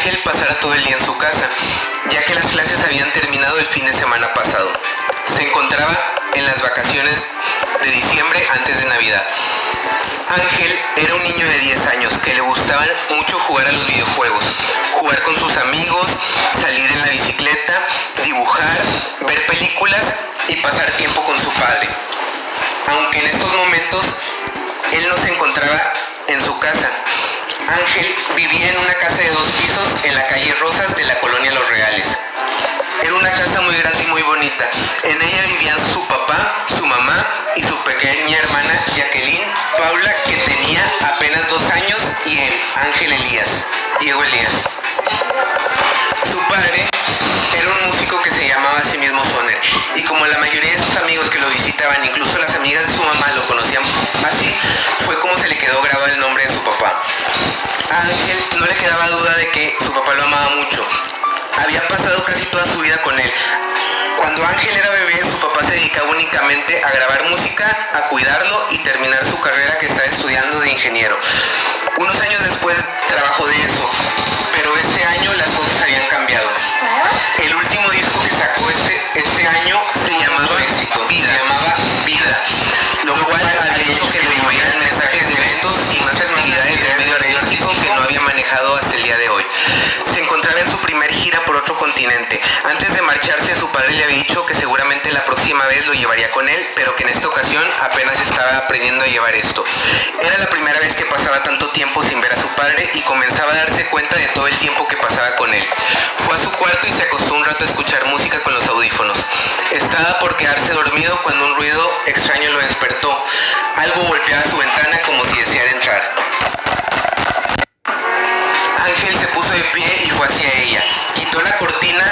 Ángel pasara todo el día en su casa, ya que las clases habían terminado el fin de semana pasado. Se encontraba en las vacaciones de diciembre antes de Navidad. Ángel era un niño de 10 años que le gustaba mucho jugar a los videojuegos, jugar con sus amigos, salir en la bicicleta, dibujar, ver películas y pasar tiempo con su padre. Aunque en estos momentos él no se encontraba en su casa. Ángel vivía en una casa de 2 pisos en la calle Rosas de la colonia Los Reales. Era una casa muy grande y muy bonita. En ella vivían su papá, su mamá y su pequeña hermana Jacqueline Paula, que tenía apenas 2 años, y él, Ángel Elías, Diego Elías. Su padre era un músico que se llamaba a sí mismo Soner, y como la mayoría de sus amigos que lo visitaban, incluso las amigas de su mamá, lo conocían así, fue como se le quedó grabado el nombre de su papá. A Ángel no le quedaba duda de que su papá lo amaba mucho. Había pasado casi toda su vida con él. Cuando Ángel era bebé, su papá se dedicaba únicamente a grabar música, a cuidarlo y terminar su carrera que estaba estudiando de ingeniero. Unos años después trabajó de eso, pero este año las cosas habían cambiado. El último disco que sacó este año se llamaba Vida, lo cual había hecho que le movieran mensajes de eventos y más actividades del medio artístico que no había manejado hasta el día de hoy. Se encontraba en su primer gira por otro continente. Antes de marcharse, su padre le había dicho que seguramente la próxima vez lo llevaría con él, pero que en esta ocasión apenas estaba aprendiendo a llevar esto. Era la primera vez que pasaba tanto tiempo sin ver a su padre y comenzaba a darse cuenta de todo el tiempo que pasaba con él. Fue a su cuarto y se acostó un rato a escuchar música con los audífonos. Estaba por quedarse dormido cuando un ruido extraño lo despertó. Algo golpeaba su ventana como si deseara entrar. Ángel se puso de pie y fue hacia ella. Quitó la cortina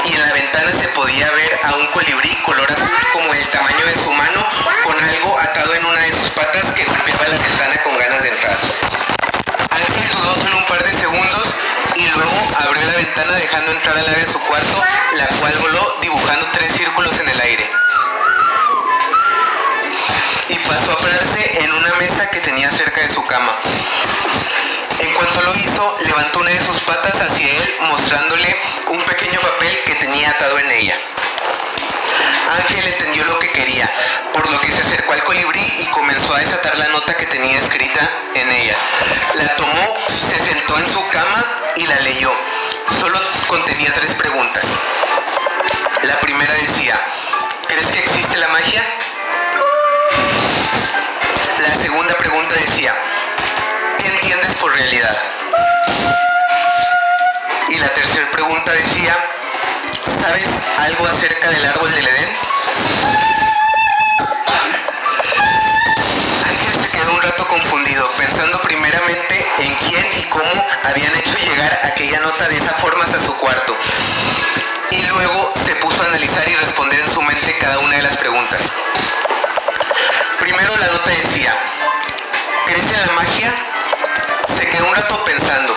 y en la ventana se podía ver a un colibrí color azul como el tamaño de su mano, con algo atado en una de sus patas que golpeaba la ventana con ganas de entrar. Ángel dudó solo un par de segundos y luego abrió la ventana dejando entrar al ave a su cuarto, la cual voló dibujando 3 círculos en el aire. Y pasó a pararse en una mesa que tenía cerca de su cama. En cuanto lo hizo, levantó una de sus patas hacia él, mostrándole un pequeño papel que tenía atado en ella. Ángel entendió lo que quería, por lo que se acercó al colibrí y comenzó a desatar la nota que tenía escrita en ella. La tomó, se sentó en su cama y la leyó. Solo contenía 3 preguntas. La primera decía: ¿crees que existe la magia? La segunda pregunta decía: ¿qué entiendes por realidad? Y la tercera pregunta decía: ¿sabes algo acerca del árbol del Edén? Ángel se quedó un rato confundido, pensando primeramente en quién y cómo habían hecho llegar aquella nota de esa forma hasta su cuarto. Y luego se puso a analizar y responder en su mente cada una de las preguntas. Primero la nota decía: ¿crees en la magia? Se quedó un rato pensando.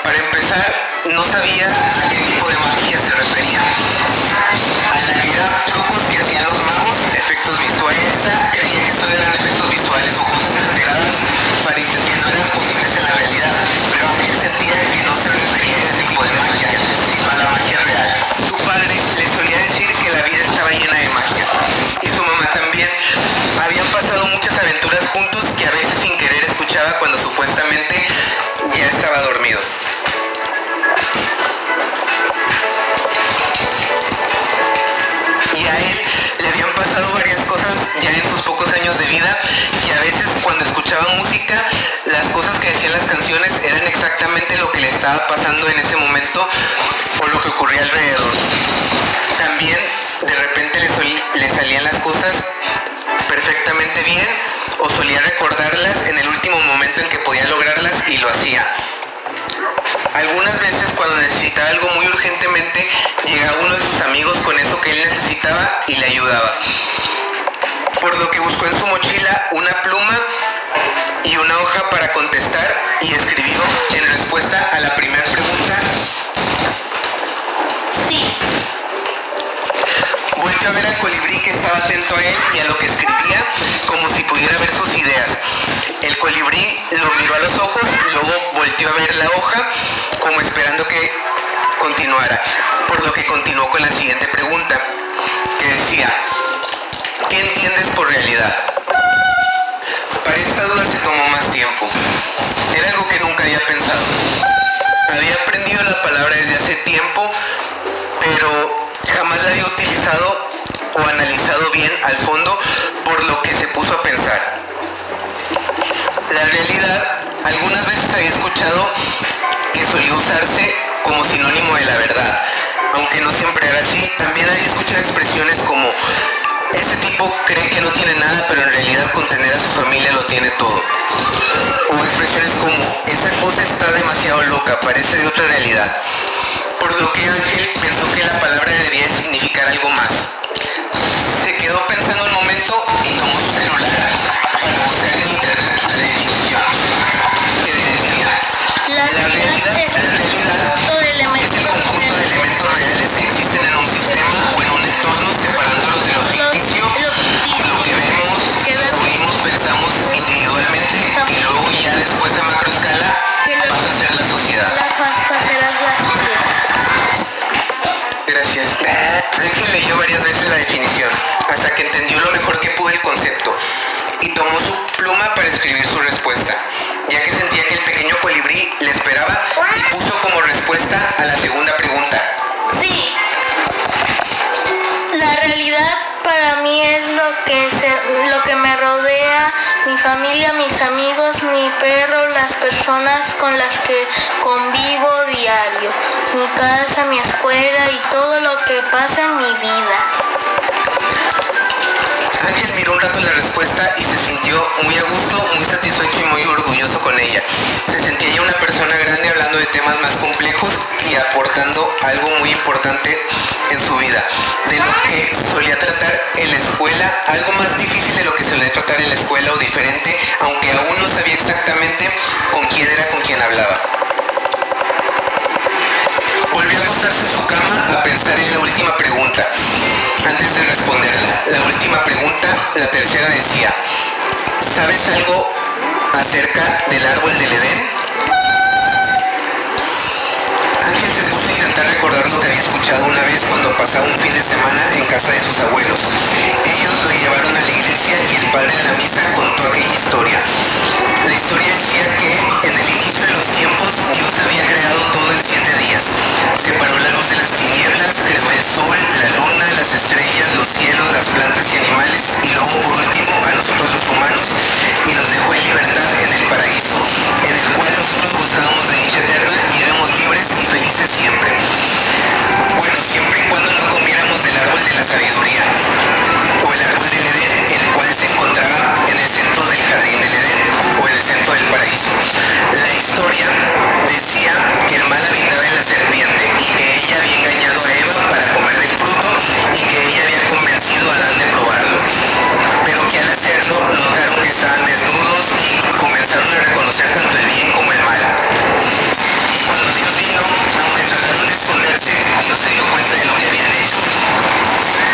Para empezar, no sabía a qué tipo de magia se refería. A la que eran trucos que hacían los magos, efectos visuales. Creía que solo eran efectos visuales o cosas exageradas para que no eran posibles en la realidad. Pero Ángel sentía que no se refería a ese tipo de magia, sino a la magia real. Su padre le solía decir que la vida estaba llena de magia. Y su mamá también. Habían pasado muchas aventuras juntos que a veces sin querer escuchaba cuando supuestamente ya estaba dormido. Y a él le habían pasado varias cosas ya en sus pocos años de vida, que a veces cuando escuchaba música, las cosas que decían las canciones eran exactamente lo que le estaba pasando en ese momento o lo que ocurría alrededor. También de repente le salían las cosas perfectamente bien o solía recordarlas en el último momento en que podía lograrlas y lo hacía. Algunas veces cuando necesitaba algo muy urgentemente, llegaba uno de sus amigos con eso que él necesitaba y le ayudaba. Por lo que buscó en su mochila una pluma y una hoja para contestar y escribió en respuesta a la primera pregunta: sí. Volvió a ver al colibrí que estaba atento a él y a lo que escribía, como si pudiera ver sus ideas. El colibrí lo miró a los ojos, luego volteó a ver la hoja, como esperando nada, por lo que continuó con la siguiente pregunta, que decía: ¿qué entiendes por realidad? Para esta duda se tomó más tiempo. Era algo que nunca había pensado. Había aprendido la palabra desde hace tiempo, pero jamás la había utilizado o analizado bien al fondo, por lo que se puso a pensar. La realidad, algunas veces había escuchado que solía usarse como sinónimo de la verdad, aunque no siempre era así. También había escuchado expresiones como: este tipo cree que no tiene nada, pero en realidad con tener a su familia lo tiene todo. O expresiones como: esa cosa está demasiado loca, parece de otra realidad. Por lo que Ángel pensó que la palabra debería significar algo más. Se quedó pensando un momento y tomó su celular para buscar en internet la definición, que decía: la realidad es el conjunto de elementos reales que existen en un sistema o en un entorno, separándolos de lo ficticio, lo que vemos, oímos, pensamos individualmente, y luego ya después a macroescala pasa a ser la sociedad. Gracias. Ángel leyó varias veces la definición, hasta que entendió lo mejor que pudo el concepto, y tomó su pluma para escribir su respuesta, ya que sentía que el pequeño colibrí le esperaba, y puso como respuesta a la segunda pregunta: sí. La realidad para mí es lo que me rodea, mi familia, mis amigos, mi perro, las personas con las que convivo diario, mi casa, mi escuela y todo lo que pasa en mi vida. Ángel miró un rato la respuesta y se sintió muy a gusto, muy satisfecho y muy orgulloso con ella. Se sentía ya una persona grande hablando de temas más complejos y aportando algo muy importante en su vida, de lo que solía tratar en la escuela, algo más difícil de lo que solía tratar en la escuela, o diferente, aunque aún no sabía exactamente con quién era con quien hablaba. Volvió a acostarse en su cama a pensar en la última pregunta, antes de responderla. La última pregunta, la tercera, decía: ¿sabes algo acerca del árbol del Edén? Ángel se puso a intentar recordar lo que había escuchado una vez cuando pasaba un fin de semana en casa de sus abuelos. Ellos lo llevaron a la iglesia y el padre en la misa contó aquella historia. La historia decía que en el inicio de los tiempos Dios había creado todo en 7 días. Separó la luz de las tinieblas, creó el sol, la luna, las estrellas, los cielos, las plantas y animales, y luego por último a nosotros los humanos, y nos dejó en libertad en el paraíso, en el cual nosotros gozábamos de dicha eterna y éramos libres y felices siempre. Bueno, siempre y cuando no comiéramos del árbol de la sabiduría, o el árbol del Edén, el cual se encontraba en el centro del jardín del Edén, o en el centro del paraíso. La historia decía que el mal habitaba en la serpiente, y que ella había engañado a Eva para comer del fruto, y que ella había convencido a Adán de probarlo, pero que al hacerlo notaron que estaban desnudos y comenzaron a reconocer tanto el bien como el mal. Y cuando Dios vino, aunque trataron de esconderse, Dios se dio cuenta de lo que habían hecho,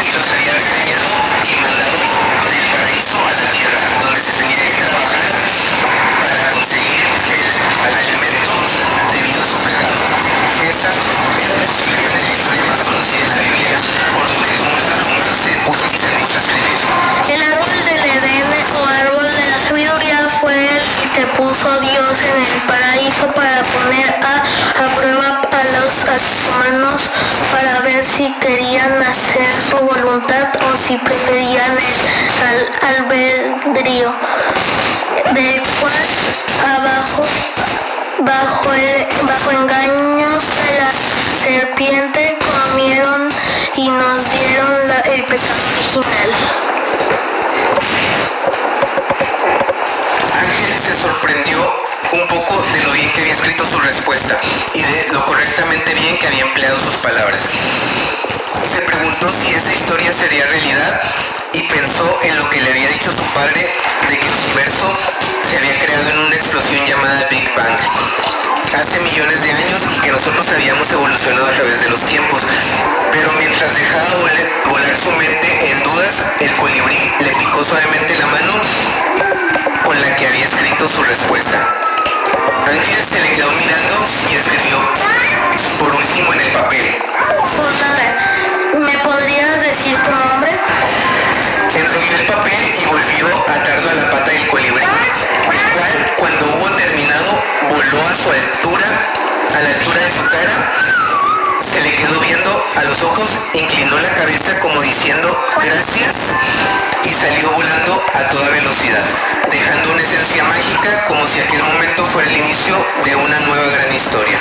y los había regañado y mandado del paraíso a la tierra, donde se tenía que trabajar para conseguir el alimento debido a su pecado. Esa era posiblemente la historia más conocida de la Biblia, por lo que como esta pregunta se puso a escribir. El árbol del Edén o árbol de la sabiduría fue el que puso Dios en el paraíso para poner a prueba a los humanos, para ver si querían hacer su voluntad o si preferían el albedrío, del cual bajo engaños de la serpiente comieron y nos dieron el pecado original. Ángel se sorprendió un poco de lo bien que había escrito su respuesta y de lo correctamente bien que había empleado sus palabras. Se preguntó si esa historia sería realidad y pensó en lo que le había dicho su padre de que el universo se había creado en una explosión llamada Big Bang hace millones de años y que nosotros habíamos evolucionado a través de los tiempos. Pero mientras dejaba volar su mente en dudas, el colibrí le picó suavemente la mano con la que había escrito su respuesta. Ángel se le quedó mirando y escribió por último en el papel: a la altura de su cara, se le quedó viendo a los ojos, inclinó la cabeza como diciendo gracias y salió volando a toda velocidad, dejando una esencia mágica como si aquel momento fuera el inicio de una nueva gran historia.